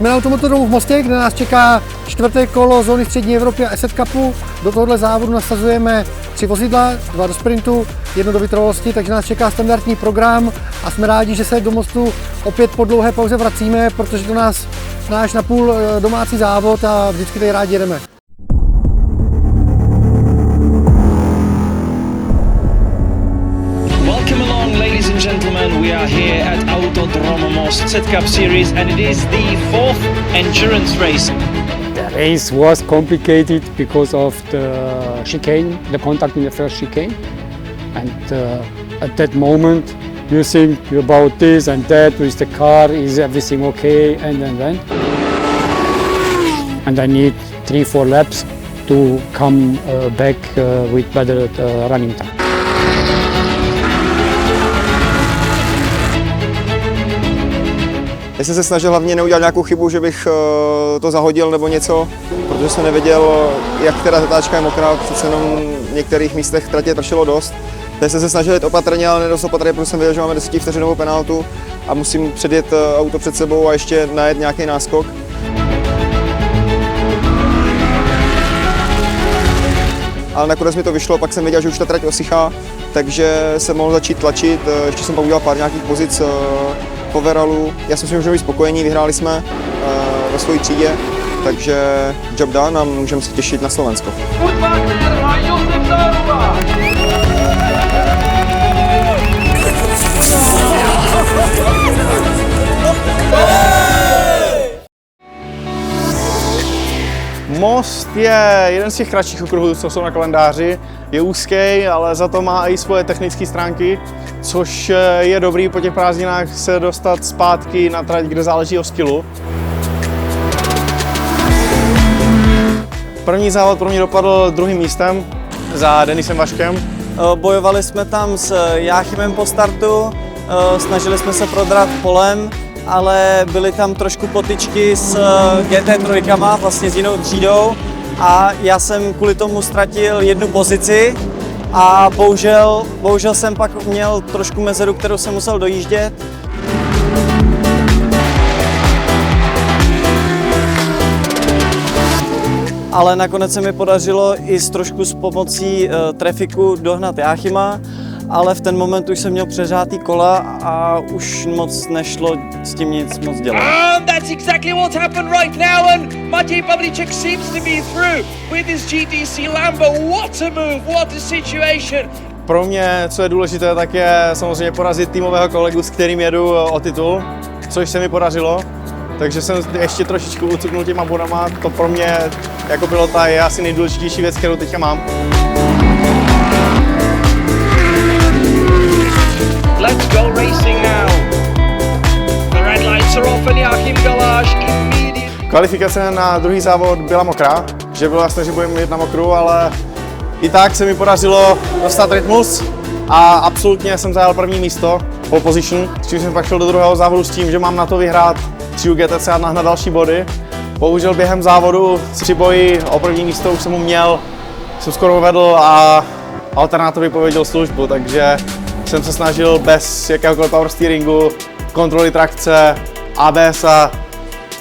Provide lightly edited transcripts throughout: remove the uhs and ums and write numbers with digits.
Jsme na Automotodromu v Mostě, kde nás čeká čtvrté kolo zóny střední Evropy a Asset Cupu. Do tohohle závodu nasazujeme 3 vozidla, 2 do sprintu, 1 do vytrvalosti, takže nás čeká standardní program a jsme rádi, že se do Mostu opět po dlouhé pauze vracíme, protože to náš napůl domácí závod a vždycky tady rádi jedeme. Ladies and gentlemen, we are here at Autodromo Most Asset Cup Series and it is the 4th endurance race. The race was complicated because of the chicane, the contact in the first chicane. And at that moment you think about this and that with the car, is everything okay, and then. And I need 3-4 laps to come back with better running time. Já jsem se snažil hlavně neudělat nějakou chybu, že bych to zahodil nebo něco, protože jsem nevěděl, jak teda zatáčka je mokrá, přece jenom v některých místech tratě pršelo dost. Takže jsem se snažil jít opatrně, ale nedost opatrně, protože jsem věděl, že máme 10 vteřinovou penaltu a musím předjet auto před sebou a ještě najet nějaký náskok. Ale nakonec mi to vyšlo, pak jsem věděl, že už ta trať osychá, takže jsem mohl začít tlačit, ještě jsem pak udělal pár nějakých pozic po Veralu. Já jsem si můžeme být spokojení, vyhráli jsme ve své třídě, takže job done a můžeme se těšit na Slovensko. Most je jeden z těch kratších okruhů, co jsou na kalendáři. Je úzký, ale za to má i svoje technické stránky, což je dobrý po těch prázdninách se dostat zpátky na trať, kde záleží o skillu. První závod pro mě dopadl druhým místem za Denisem Vaškem. Bojovali jsme tam s Jáchymem po startu, snažili jsme se prodrat polem, ale byly tam trošku potyčky s GT3, vlastně s jinou třídou a já jsem kvůli tomu ztratil jednu pozici a bohužel jsem pak měl trošku mezeru, kterou jsem musel dojíždět. Ale nakonec se mi podařilo i trošku s pomocí trafiku dohnat Jáchyma, ale v ten moment už jsem měl přeřátý kola a už moc nešlo s tím nic moc dělat. And that's exactly what's happened right now and Matěj Pavlíček seems to be through with his GTC Lambo. What a move, what a situation. Pro mě, co je důležité, tak je samozřejmě porazit týmového kolegu, s kterým jedu o titul, což se mi podařilo. Takže jsem ještě trošičku ucuknul těma bodama, to pro mě jako pilota je asi nejdůležitější věc, kterou teďka mám. Let's go racing now. The red lights are off and Joachim Gallage immediately. Kvalifikace na druhý závod byla mokrá, že bylo jasné, že budeme jít na mokru, ale i tak se mi podařilo dostat rytmus a absolutně jsem zajal první místo, pole position, s čím jsem pak šel do druhého závodu s tím, že mám na to vyhrát 3 GTC a nahnat další body. Bohužel během závodu 3 boji o první místo už jsem mu měl, jsem skoro vedl a alternátor vypověděl službu, takže jsem se snažil bez jakéhokoliv power steeringu, kontroly trakce, ABS a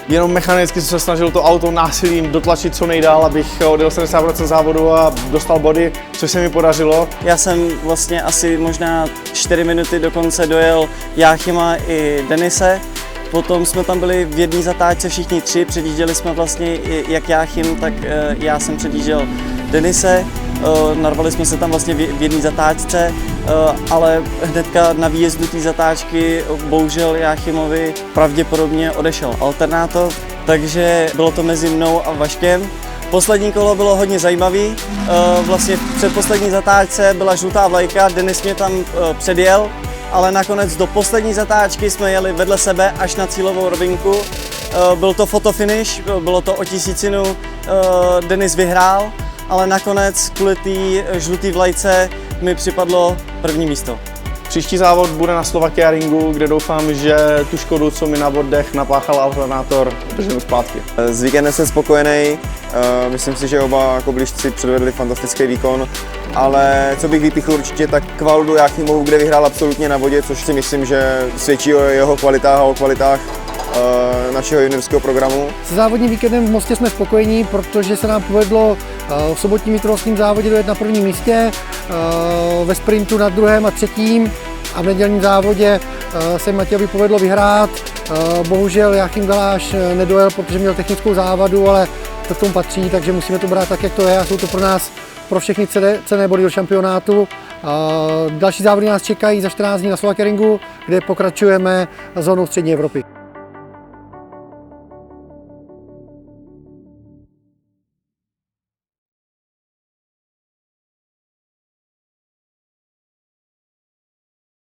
jenom mechanicky jsem se snažil to auto násilím dotlačit co nejdál, abych odjel 70% závodu a dostal body, což se mi podařilo. Já jsem vlastně asi možná 4 minuty dokonce dojel Jáchyma i Denise. Potom jsme tam byli v jedné zatáčce všichni 3, předjížděli jsme vlastně jak Jáchym, tak já jsem předjížděl Denise. Narvali jsme se tam vlastně v jedné zatáčce, ale hnedka na výjezdu té zatáčky bohužel Jáchymovi pravděpodobně odešel alternátor, takže bylo to mezi mnou a Vaškem. Poslední kolo bylo hodně zajímavý, vlastně v předposlední zatáčce byla žlutá vlajka, Denis mě tam předjel, ale nakonec do poslední zatáčky jsme jeli vedle sebe až na cílovou rovinku. Byl to fotofinish, bylo to o 1000, Denis vyhrál, ale nakonec kvůli té žluté vlajce mi připadlo první místo. Příští závod bude na Slovakia Ringu, kde doufám, že tu škodu, co mi na bodech napáchal alternátor, držím zpátky. S víkendem jsem spokojený, myslím si, že oba kobližci předvedli fantastický výkon, ale co bych vypichl určitě, tak Kvaldu Jáchymovu, kde vyhrál absolutně na vodě, což si myslím, že svědčí o jeho kvalitách a o kvalitách našeho juniorského programu. Se závodním víkendem v Mostě jsme spokojení, protože se nám povedlo v sobotním vytrvalostním závodě dojet na prvním místě, ve sprintu na druhém a třetím a v nedělním závodě se Matějovi povedlo vyhrát. Bohužel Jáchym Galáš nedojel, protože měl technickou závadu, ale to k tomu patří, takže musíme to brát tak, jak to je a jsou to pro nás, pro všechny cenné body do šampionátu. Další závody nás čekají za 14 dní na Slovakia Ringu, kde pokračujeme zónou střední Evropy.